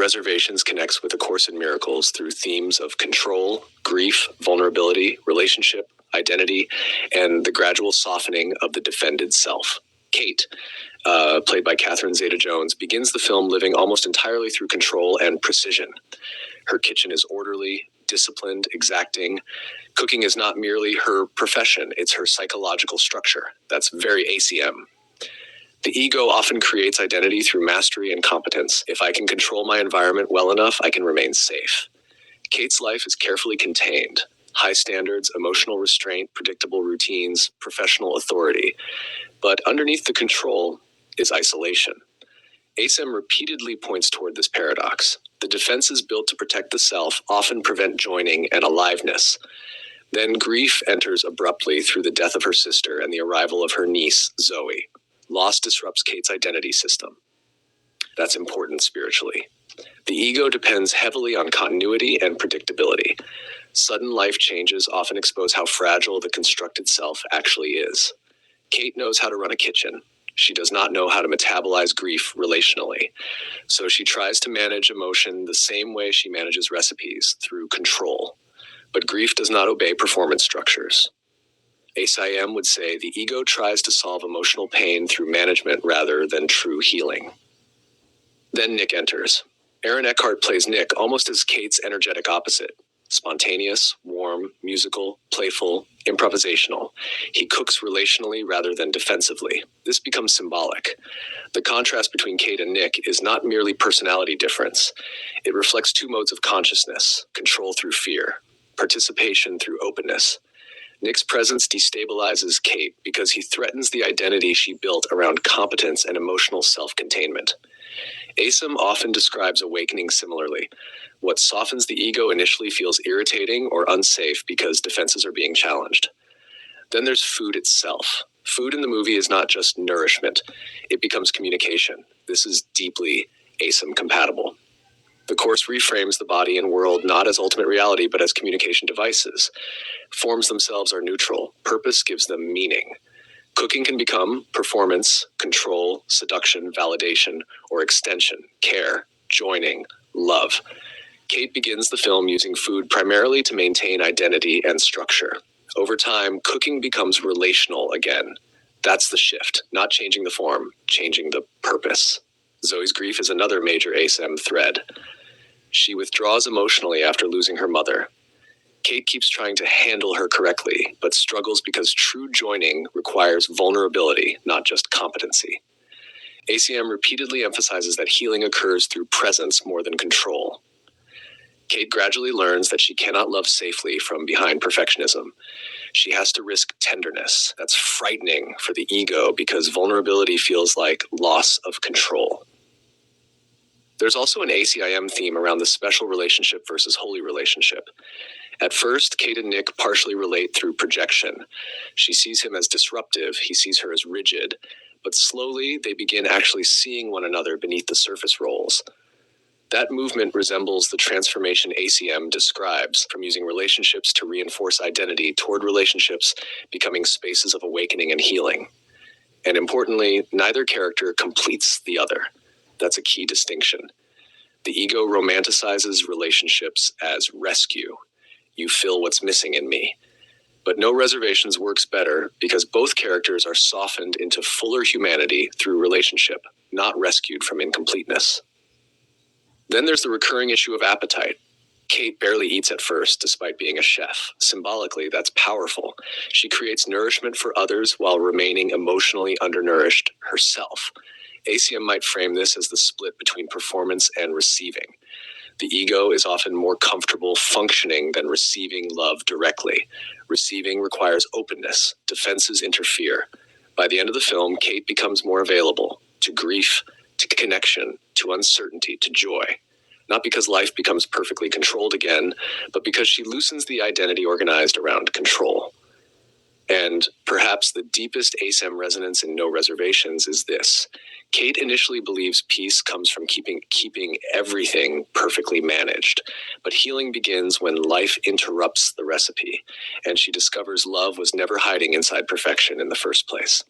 Reservations connects with A Course in Miracles through themes of control, grief, vulnerability, relationship, identity, and the gradual softening of the defended self. Kate, played by Catherine Zeta-Jones, begins the film living almost entirely through control and precision. Her kitchen is orderly, disciplined, exacting. Cooking is not merely her profession, it's her psychological structure. That's very ACM. The ego often creates identity through mastery and competence. If I can control my environment well enough, I can remain safe. Kate's life is carefully contained. High standards, emotional restraint, predictable routines, professional authority. But underneath the control is isolation. ACIM repeatedly points toward this paradox. The defenses built to protect the self often prevent joining and aliveness. Then grief enters abruptly through the death of her sister and the arrival of her niece, Zoe. Loss disrupts Kate's identity system. That's important spiritually. The ego depends heavily on continuity and predictability. Sudden life changes often expose how fragile the constructed self actually is. Kate knows how to run a kitchen. She does not know how to metabolize grief relationally. So she tries to manage emotion the same way she manages recipes, through control. But grief does not obey performance structures. ACIM would say the ego tries to solve emotional pain through management rather than true healing. Then Nick enters. Aaron Eckhart plays Nick almost as Kate's energetic opposite. Spontaneous, warm, musical, playful, improvisational. He cooks relationally rather than defensively. This becomes symbolic. The contrast between Kate and Nick is not merely personality difference. It reflects two modes of consciousness: control through fear, participation through openness. Nick's presence destabilizes Kate because he threatens the identity she built around competence and emotional self-containment. ACIM often describes awakening similarly. What softens the ego initially feels irritating or unsafe because defenses are being challenged. Then there's food itself. Food in the movie is not just nourishment. It becomes communication. This is deeply ACIM compatible. The Course reframes the body and world not as ultimate reality, but as communication devices. Forms themselves are neutral. Purpose gives them meaning. Cooking can become performance, control, seduction, validation, or extension, care, joining, love. Kate begins the film using food primarily to maintain identity and structure. Over time, cooking becomes relational again. That's the shift, not changing the form, changing the purpose. Zoe's grief is another major ACIM thread. She withdraws emotionally after losing her mother. Kate keeps trying to handle her correctly, but struggles because true joining requires vulnerability, not just competency. ACIM repeatedly emphasizes that healing occurs through presence more than control. Kate gradually learns that she cannot love safely from behind perfectionism. She has to risk tenderness. That's frightening for the ego because vulnerability feels like loss of control. There's also an ACIM theme around the special relationship versus holy relationship. At first, Kate and Nick partially relate through projection. She sees him as disruptive, he sees her as rigid, but slowly they begin actually seeing one another beneath the surface roles. That movement resembles the transformation ACM describes, from using relationships to reinforce identity toward relationships becoming spaces of awakening and healing. And importantly, neither character completes the other. That's a key distinction. The ego romanticizes relationships as rescue. You fill what's missing in me. But No Reservations works better because both characters are softened into fuller humanity through relationship, not rescued from incompleteness. Then there's the recurring issue of appetite. Kate barely eats at first, despite being a chef. Symbolically, that's powerful. She creates nourishment for others while remaining emotionally undernourished herself. ACIM might frame this as the split between performance and receiving. The ego is often more comfortable functioning than receiving love directly. Receiving requires openness. Defenses interfere. By the end of the film, Kate becomes more available to grief, to connection, to uncertainty, to joy. Not because life becomes perfectly controlled again, but because she loosens the identity organized around control. And perhaps the deepest ACIM resonance in No Reservations is this. Kate initially believes peace comes from keeping everything perfectly managed, but healing begins when life interrupts the recipe, and she discovers love was never hiding inside perfection in the first place.